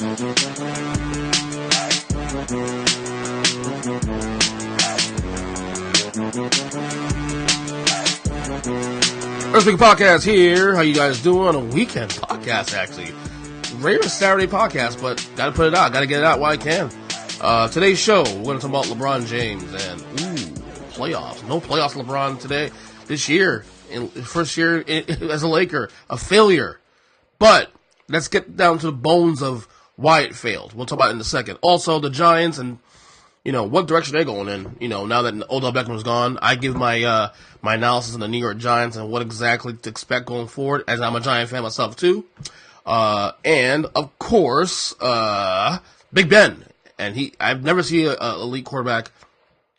Earnestly podcast here. How you guys doing? A weekend podcast, actually. Regular Saturday podcast, but gotta put it out. Gotta get it out while I can. Today's show, we're gonna talk about LeBron James and, playoffs. No playoffs LeBron today, this year. In first year as a Laker. A failure. But, let's get down to the bones of why it failed. We'll talk about it in a second. Also, the Giants and, what direction they're going in. Now that Odell Beckham is gone, I give my my analysis on the New York Giants and what exactly to expect going forward, as I'm a Giant fan myself too. And of course, Big Ben. And I've never seen an elite quarterback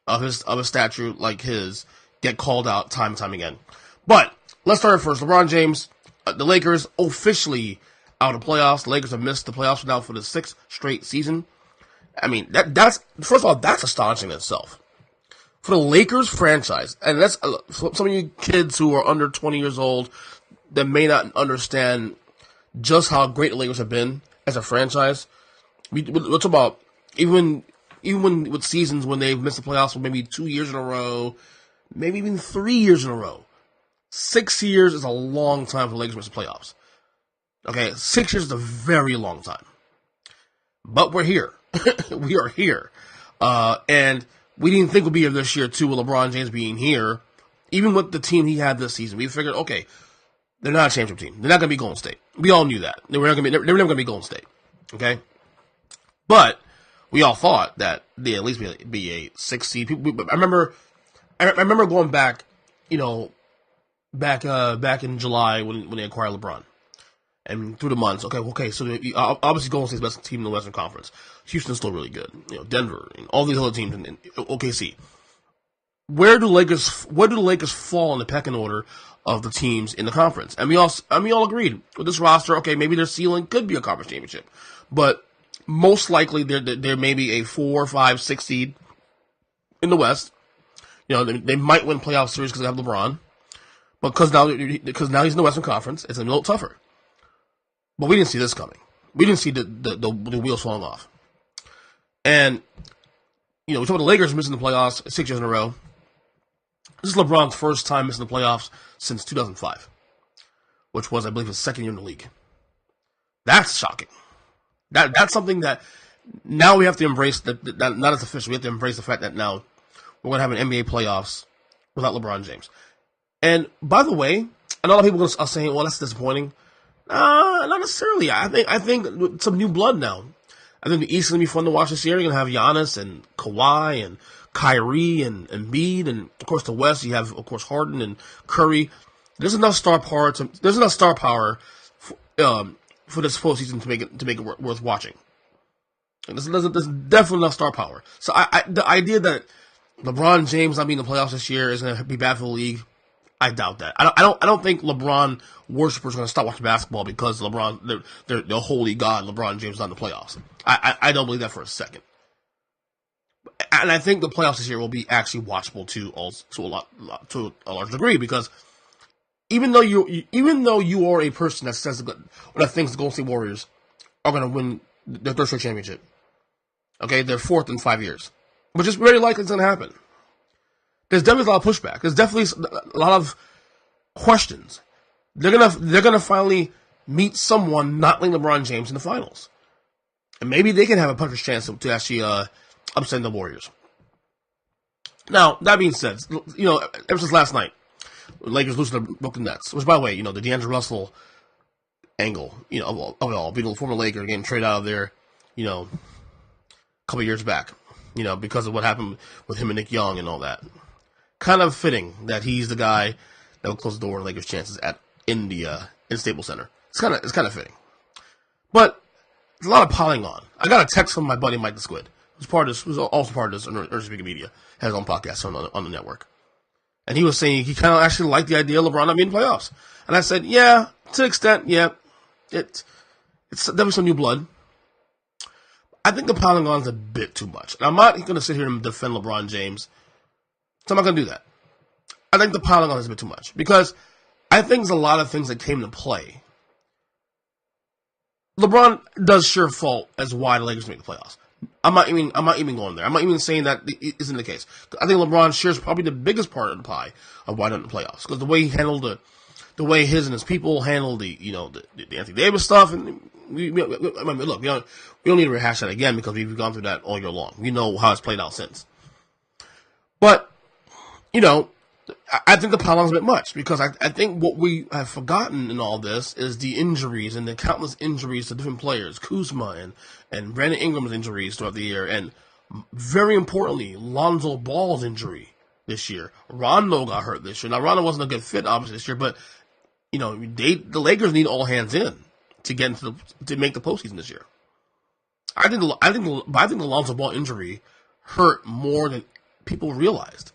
of his stature like his get called out time and time again. But let's start first. LeBron James, the Lakers officially out of playoffs. The Lakers have missed the playoffs now for the 6th straight season. I mean, that's first of all, that's astonishing in itself. For the Lakers franchise, and that's some of you kids who are under 20 years old that may not understand just how great the Lakers have been as a franchise. We'll talk about even with seasons when they've missed the playoffs for maybe 2 years in a row, maybe even 3 years in a row. 6 years is a long time for the Lakers to miss the playoffs. Okay, 6 years is a very long time. But we're here. We are here. And we didn't think we'd be here this year, too, with LeBron James being here. Even with the team he had this season, we figured, okay, they're not a championship team. They're not going to be Golden State. We all knew that. They were never going to be Golden State. Okay? But we all thought that they'd at least be a 6 seed. I remember going back, back in July when they acquired LeBron. And through the months, okay, so obviously Golden State's best team in the Western Conference. Houston's still really good. Denver and all these other teams in OKC. Where do the Lakers fall in the pecking order of the teams in the conference? And we all agreed with this roster. Okay, maybe their ceiling could be a conference championship, but most likely there may be a 4, 5, 6 seed in the West. They might win playoff series because they have LeBron, but because now he's in the Western Conference, it's a little tougher. But we didn't see this coming. We didn't see the wheels falling off. And, we talk about the Lakers missing the playoffs 6 years in a row. This is LeBron's first time missing the playoffs since 2005, which was, I believe, his second year in the league. That's shocking. That's something that now we have to embrace, that not as official. We have to embrace the fact that now we're going to have an NBA playoffs without LeBron James. And, by the way, a lot of people are saying, well, that's disappointing. Not necessarily. I think some new blood now. I think the East is going to be fun to watch this year. You're going to have Giannis and Kawhi and Kyrie and Embiid, and of course the West you have, of course, Harden and Curry. There's enough star power for this postseason to make it worth watching. And there's definitely enough star power. So the idea that LeBron James not being in the playoffs this year is going to be bad for the league, I doubt that. I don't think LeBron worshippers are going to stop watching basketball because LeBron, they're holy God, LeBron James is not in the playoffs. I don't believe that for a second. And I think the playoffs this year will be actually watchable to a large degree, because even though you are a person that says that thinks the Golden State Warriors are going to win their third straight championship, okay, they're fourth in 5 years, which is very likely it's going to happen. There's definitely a lot of pushback. There's definitely a lot of questions. They're gonna finally meet someone not like LeBron James in the finals, and maybe they can have a puncher's chance to actually upset the Warriors. Now that being said, ever since last night, the Lakers lose to the Brooklyn Nets, which, by the way, the D'Angelo Russell angle, of it all, being a former Laker getting traded out of there, a couple years back, because of what happened with him and Nick Young and all that. Kind of fitting that he's the guy that will close the door on Lakers' chances in Staples Center. It's kind of fitting, but there's a lot of piling on. I got a text from my buddy Mike the Squid, who's also part of this Earnestly Media, has his own podcast on the network, and he was saying he kind of actually liked the idea of LeBron not being in the playoffs. And I said, yeah, to an extent, yeah, it's definitely some new blood. I think the piling on is a bit too much. And I'm not going to sit here and defend LeBron James. So I'm not going to do that. I think the piling on is a bit too much, because I think there's a lot of things that came into play LeBron does sure fault as why the Lakers make the playoffs. I'm not even going there. I'm not even saying that isn't the case. I think LeBron shares probably the biggest part of the pie of why they're in the playoffs, because the way he handled the way his and his people handled the Anthony Davis stuff, and look, we don't need to rehash that again because we've gone through that all year long. We know how it's played out since. But I think the pile-on's a bit much, because I think what we have forgotten in all this is the injuries and the countless injuries to different players, Kuzma and Brandon Ingram's injuries throughout the year, and very importantly, Lonzo Ball's injury this year. Rondo got hurt this year. Now, Rondo wasn't a good fit, obviously, this year, but the Lakers need all hands in to get to make the postseason this year. I think the Lonzo Ball injury hurt more than people realized.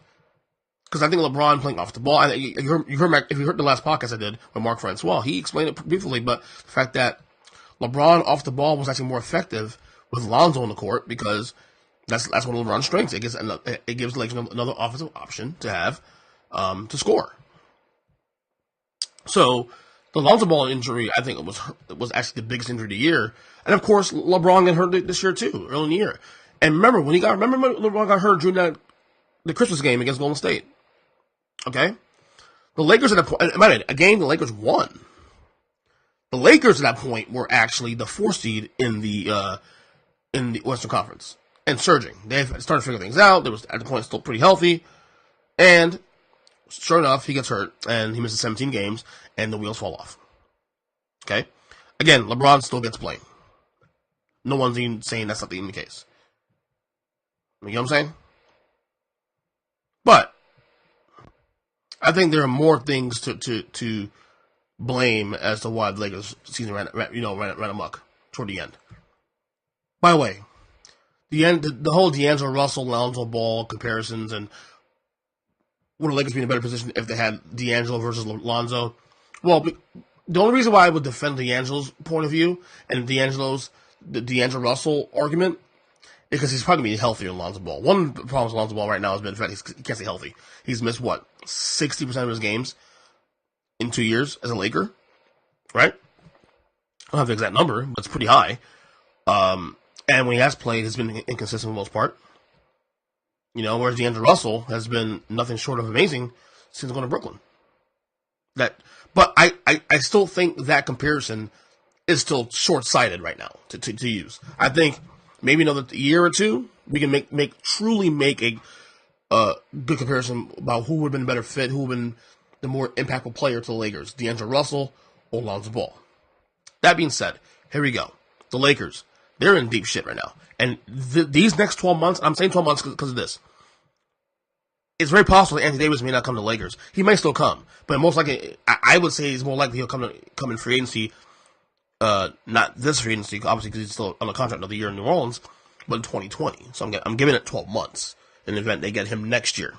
Because I think LeBron playing off the ball, if you heard the last podcast I did with Mark Francois, he explained it briefly, but the fact that LeBron off the ball was actually more effective with Lonzo on the court, because that's one of LeBron's strengths. It gives the Lakers another offensive option to have to score. So the Lonzo Ball injury, I think it was actually the biggest injury of the year, and of course LeBron got hurt this year too, early in the year. And remember when LeBron got hurt during the Christmas game against Golden State. Okay, the Lakers at that point, a game the Lakers won. The Lakers at that point were actually the 4th seed in the Western Conference and surging. They started figuring things out. They was at the point still pretty healthy, and sure enough, he gets hurt and he misses 17 games, and the wheels fall off. Okay, again, LeBron still gets blamed. No one's even saying that's not even the case. You know what I'm saying? But I think there are more things to blame as to why the Lakers season ran amok toward the end. By the way, the whole D'Angelo Russell, Lonzo Ball comparisons, and would the Lakers be in a better position if they had D'Angelo versus Lonzo? Well, the only reason why I would defend D'Angelo's point of view and the D'Angelo Russell argument is because he's probably going to be healthier than Lonzo Ball. One of the problems with Lonzo Ball right now has been the fact he can't stay healthy. He's missed 60% of his games in 2 years as a Laker, right? I don't have the exact number, but it's pretty high. And when he has played, it's been inconsistent for the most part. Whereas D'Angelo Russell has been nothing short of amazing since going to Brooklyn. But I still think that comparison is still short-sighted right now to use. I think maybe another year or two, we can truly make a good comparison about who would have been a better fit, who would have been the more impactful player to the Lakers, D'Angelo Russell or Lonzo Ball. That being said, here we go. The Lakers, they're in deep shit right now. And these next 12 months, I'm saying 12 months because of this, it's very possible that Anthony Davis may not come to the Lakers. He may still come, but most likely, I would say it's more likely he'll come in free agency, not this free agency, obviously because he's still on a contract another year in New Orleans, but in 2020. So I'm giving it 12 months. In the event they get him next year.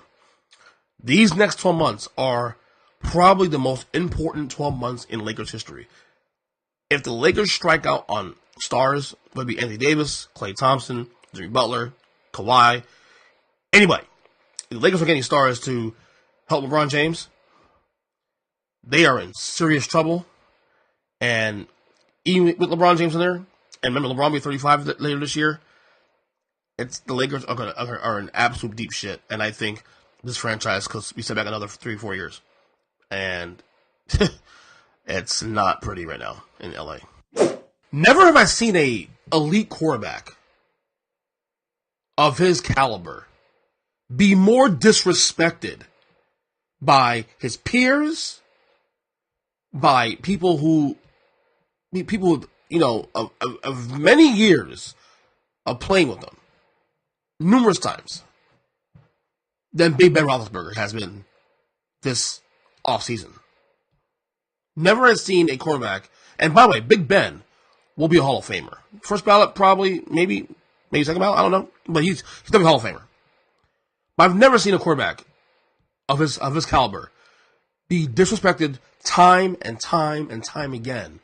These next 12 months are probably the most important 12 months in Lakers history. If the Lakers strike out on stars, whether it be Anthony Davis, Klay Thompson, Jimmy Butler, Kawhi, anybody, if the Lakers are getting stars to help LeBron James, they are in serious trouble. And even with LeBron James in there, and remember LeBron will be 35 later this year, the Lakers are in absolute deep shit, and I think this franchise could be set back another 3-4 years, and it's not pretty right now in LA. Never have I seen a elite quarterback of his caliber be more disrespected by his peers, by people of many years of playing with them. Numerous times than Big Ben Roethlisberger has been this offseason. Never has seen a quarterback, and by the way, Big Ben will be a Hall of Famer. First ballot, probably, maybe second ballot, I don't know, but he's going to be a Hall of Famer. But I've never seen a quarterback of his caliber be disrespected time and time and time again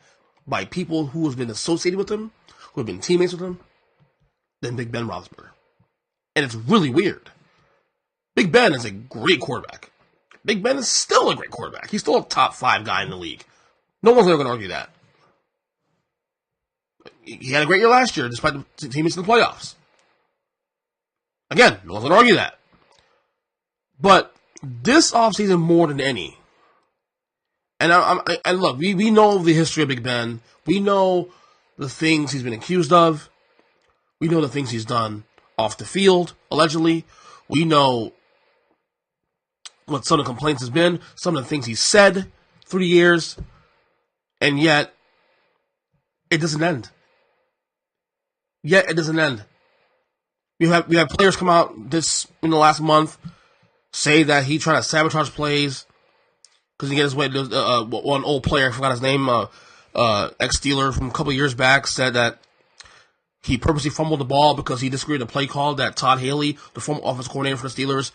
by people who have been associated with him, who have been teammates with him, than Big Ben Roethlisberger. And it's really weird. Big Ben is a great quarterback. Big Ben is still a great quarterback. He's still a top 5 guy in the league. No one's ever going to argue that. he had a great year last year, despite the team missing the playoffs. Again, no one's going to argue that. But this offseason more than any, and look, we know the history of Big Ben. We know the things he's been accused of. We know the things he's done off the field, allegedly. We know what some of the complaints has been, some of the things he's said through the years, and yet it doesn't end. Yet it doesn't end. We have players come out in the last month say that he tried to sabotage plays because he get his way. One old player, I forgot his name, ex-Steeler from a couple years back, said that he purposely fumbled the ball because he disagreed with the play call that Todd Haley, the former offensive coordinator for the Steelers,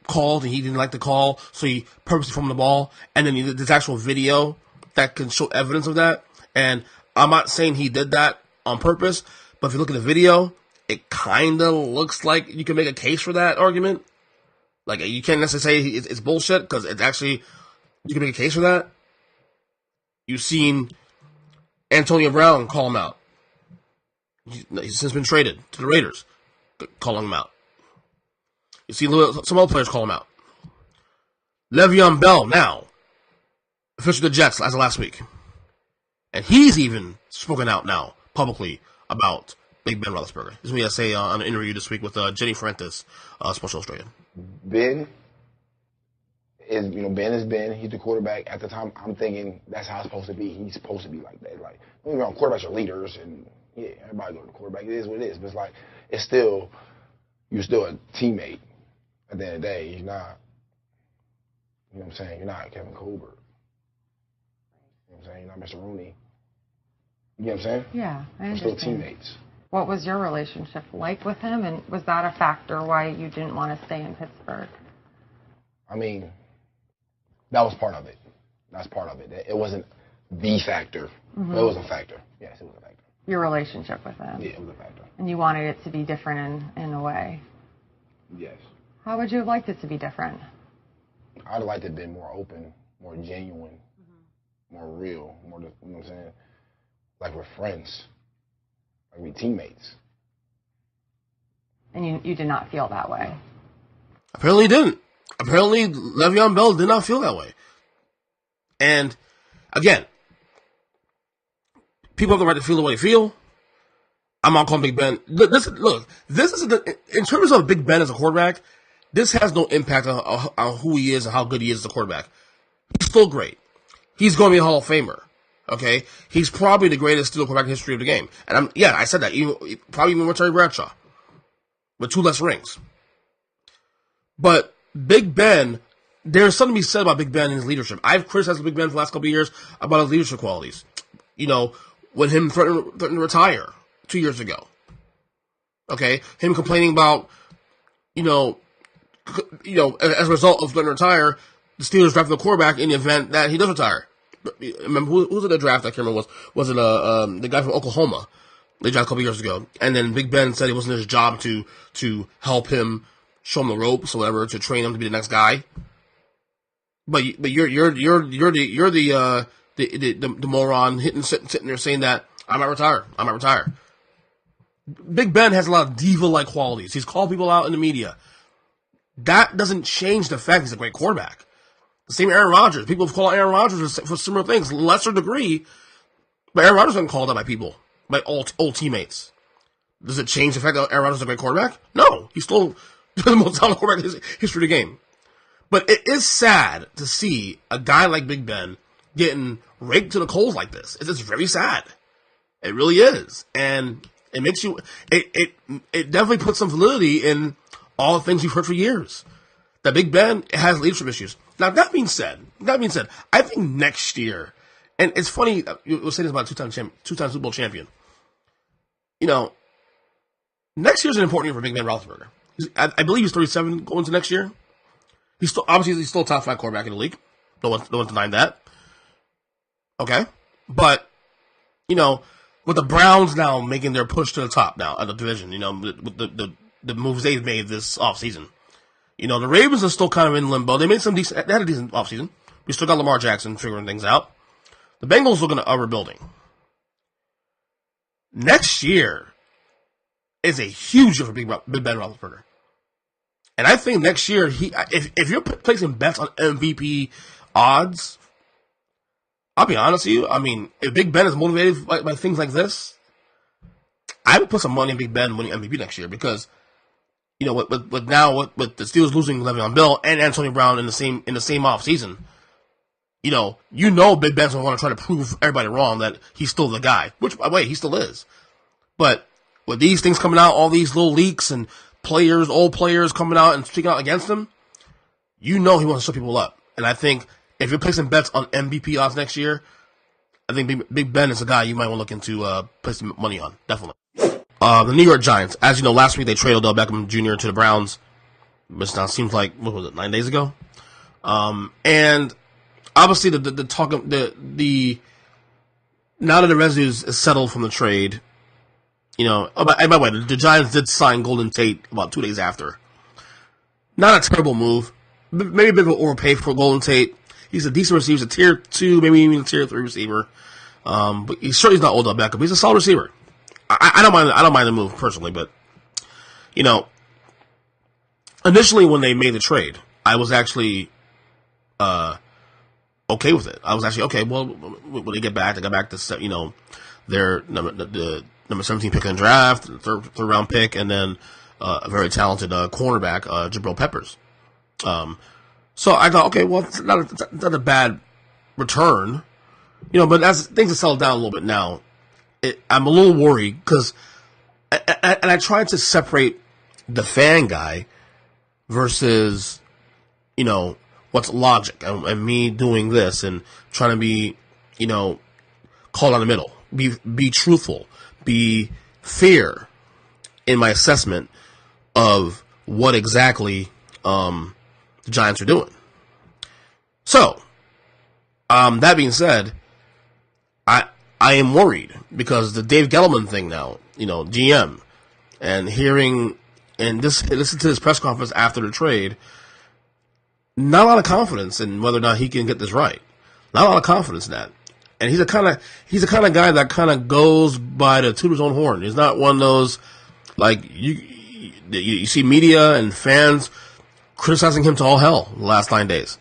called, and he didn't like the call, so he purposely fumbled the ball. And then there's actual video that can show evidence of that. And I'm not saying he did that on purpose, but if you look at the video, it kind of looks like you can make a case for that argument. Like, you can't necessarily say it's bullshit, because it's actually, you can make a case for that. You've seen Antonio Brown call him out. He's since been traded to the Raiders, calling him out. You see some other players call him out. Le'Veon Bell now, official of the Jets as of last week. And he's even spoken out now, publicly, about Big Ben Roethlisberger. This is what he had to say on an interview this week with Jenny Fuentes, Sports Illustrated. Ben is Ben. He's the quarterback. At the time, I'm thinking that's how it's supposed to be. He's supposed to be like that. Like, don't get me wrong, quarterbacks are leaders, and yeah, everybody go to the quarterback. It is what it is. But it's like, you're still a teammate. At the end of the day, you're not. You know what I'm saying? You're not Kevin Colbert. You know what I'm saying? You're not Mr. Rooney. You know what I'm saying? Yeah, I understand. We're still teammates. What was your relationship like with him, and was that a factor why you didn't want to stay in Pittsburgh? I mean, that was part of it. That's part of it. It wasn't the factor, but it was a factor. Yes, it was a factor. Your relationship with him? Yeah, it was a factor. And you wanted it to be different in a way? Yes. How would you have liked it to be different? I'd have liked it to be more open, more genuine, more real, more, you know what I'm saying? Like we're friends. Like we're teammates. And you did not feel that way? Apparently he didn't. Apparently Le'Veon Bell did not feel that way. And, again, people have the right to feel the way they feel. I'm not calling Big Ben. This is in terms of Big Ben as a quarterback, this has no impact on who he is and how good he is as a quarterback. He's still great. He's going to be a Hall of Famer. Okay? He's probably the greatest Steelers quarterback in the history of the game. And I said that. Probably even with Terry Bradshaw. With 2 less rings. But Big Ben, there's something to be said about Big Ben and his leadership. I've criticized Big Ben for the last couple of years about his leadership qualities. You know, when him threatened to retire 2 years ago. Okay? Him complaining about, as a result of letting retire, the Steelers drafted the quarterback in the event that he does retire. Remember, who was in the draft? I can't remember. Was it the guy from Oklahoma? They drafted a couple years ago. And then Big Ben said it wasn't his job to help him, show him the ropes or whatever, to train him to be the next guy. But you're the moron sitting there saying that I might retire. Big Ben has a lot of diva-like qualities. He's called people out in the media. That doesn't change the fact he's a great quarterback. The same Aaron Rodgers. People have called Aaron Rodgers for similar things, lesser degree. But Aaron Rodgers has been called out by people, by old teammates. Does it change the fact that Aaron Rodgers is a great quarterback? No. He's still the most talented quarterback in the history of the game. But it is sad to see a guy like Big Ben getting raked to the coals like this. It's very sad. It really is. And it makes you, it definitely puts some validity in all the things you've heard for years. That Big Ben has leadership issues. Now, that being said, I think next year, and it's funny, you were saying this about a two-time Super Bowl champion. Next year's an important year for Big Ben Roethlisberger. I believe he's 37 going into next year. He's still a top 5 quarterback in the league. No one's denying that. Okay. But, with the Browns now making their push to the top now of the division, with the moves they've made this offseason. The Ravens are still kind of in limbo. They had a decent offseason. We still got Lamar Jackson figuring things out. The Bengals are rebuilding. next year is a huge year for Big Ben Roethlisberger. And I think next year, if you're placing bets on MVP odds, I'll be honest with you. I mean, if Big Ben is motivated by things like this, I would put some money on Big Ben winning MVP next year because, you know, with the Steelers losing Le'Veon Bell and Antonio Brown in the same offseason, you know Big Ben's gonna want to try to prove everybody wrong that he's still the guy, which by the way he still is. But with these things coming out, all these little leaks and old players coming out and speaking out against him, he wants to shut people up. And I think if you're placing bets on MVP odds next year, I think Big Ben is a guy you might want to look into placing money on, definitely. The New York Giants, as you know, last week they traded Odell Beckham Jr. to the Browns, which now seems like, what was it, 9 days ago? And obviously now that the residue is settled from the trade, you know, and by the way, the Giants did sign Golden Tate about 2 days after. Not a terrible move. Maybe a bit of an overpay for Golden Tate. He's a decent receiver. He's a tier 2, maybe even a tier 3 receiver. But he's not Odell Beckham. He's a solid receiver. I don't mind the move personally, but you know, initially when they made the trade, I was actually okay with it. I was actually okay. Well, when they got back to, you know, their the number 17 pick in the draft, third round pick, and then a very talented cornerback, Jabril Peppers. So I thought, okay, well, it's not a bad return, you know. But as things have settled down a little bit now, I'm a little worried because, and I tried to separate the fan guy versus, you know, what's logic and me doing this and trying to be, you know, call down the middle, be truthful, be fair in my assessment of what exactly the Giants are doing. So, that being said, I am worried because the Dave Gettleman thing now, you know, GM, and hearing and listen to his press conference after the trade, not a lot of confidence in whether or not he can get this right. Not a lot of confidence in that. And he's the kind of guy that kind of goes by the toot his own horn. He's not one of those, like, you see media and fans criticizing him to all hell the last 9 days.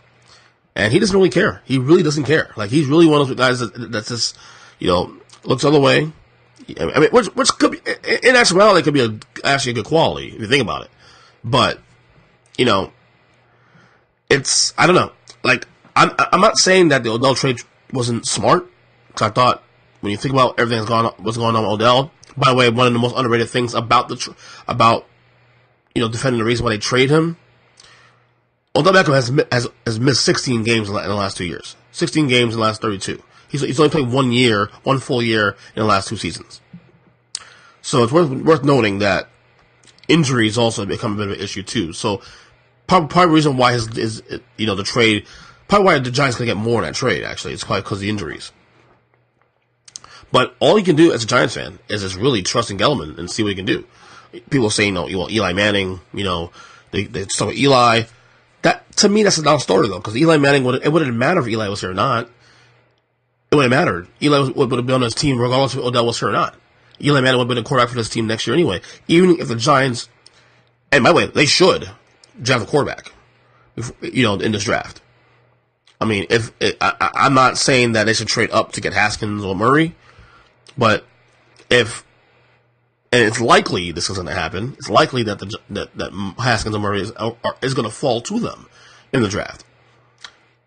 And he doesn't really care. He really doesn't care. Like, he's really one of those guys that's just, you know, looks the other way. I mean, which could be, in actuality, could be actually a good quality if you think about it. But, you know, it's, I don't know. Like, I'm not saying that the Odell trade wasn't smart, because I thought when you think about everything what's going on with Odell. By the way, one of the most underrated things about you know, defending the reason why they trade him, Odell Beckham has missed 16 games in the last 2 years. 16 games in the last 32. He's only played 1 full year in the last 2 seasons. So it's worth noting that injuries also become a bit of an issue too. So part of the reason why his you know, the trade, probably why the Giants gonna get more in that trade actually, it's probably because of the injuries. But all you can do as a Giants fan is just really trust in Gettleman and see what he can do. People say, you know, Eli Manning, you know, they start with Eli. That, to me, that's a non-story though, because Eli Manning it wouldn't matter if Eli was here or not. It wouldn't have mattered. Eli would have been on his team regardless if Odell was here or not. Eli Manning would have been a quarterback for this team next year anyway. Even if the Giants, and by the way, they should draft a quarterback, you know, in this draft. I mean, I'm not saying that they should trade up to get Haskins or Murray, but and it's likely this is going to happen. It's likely that that Haskins or Murray is going to fall to them in the draft.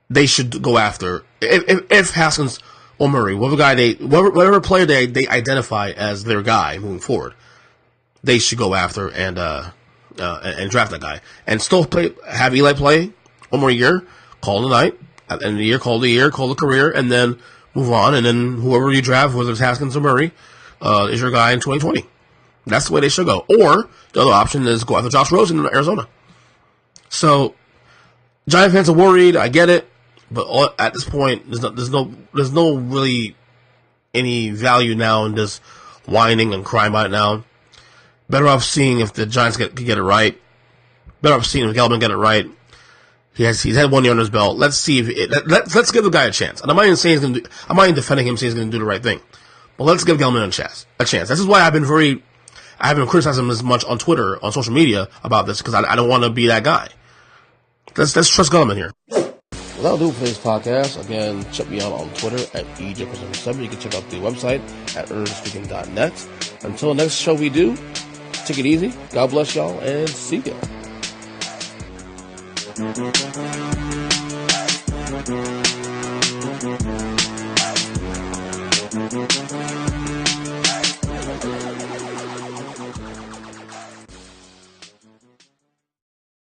They should go after if Haskins or Murray, whatever player they identify as their guy moving forward, they should go after and draft that guy and still have Eli play one more year, call the night, at the end of the year, call the career, and then move on. And then whoever you draft, whether it's Haskins or Murray, is your guy in 2020. That's the way they should go. Or the other option is go after Josh Rosen in Arizona. So Giant fans are worried. I get it. But at this point, there's no really any value now in just whining and crying about it now. Better off seeing if the Giants can get it right. Better off seeing if Gettleman get it right. He's had 1 year under his belt. Let's see if let's give the guy a chance. And I'm not even saying I'm not even defending him saying he's going to do the right thing. But let's give Gettleman a chance. This is why I haven't criticizing him as much on Twitter, on social media about this, because I don't want to be that guy. Let's trust Gettleman here. Well, that'll do it for today's podcast. Again, check me out on Twitter at EJ7. You can check out the website at earnestly.net. Until the next show we do, take it easy. God bless y'all, and see ya.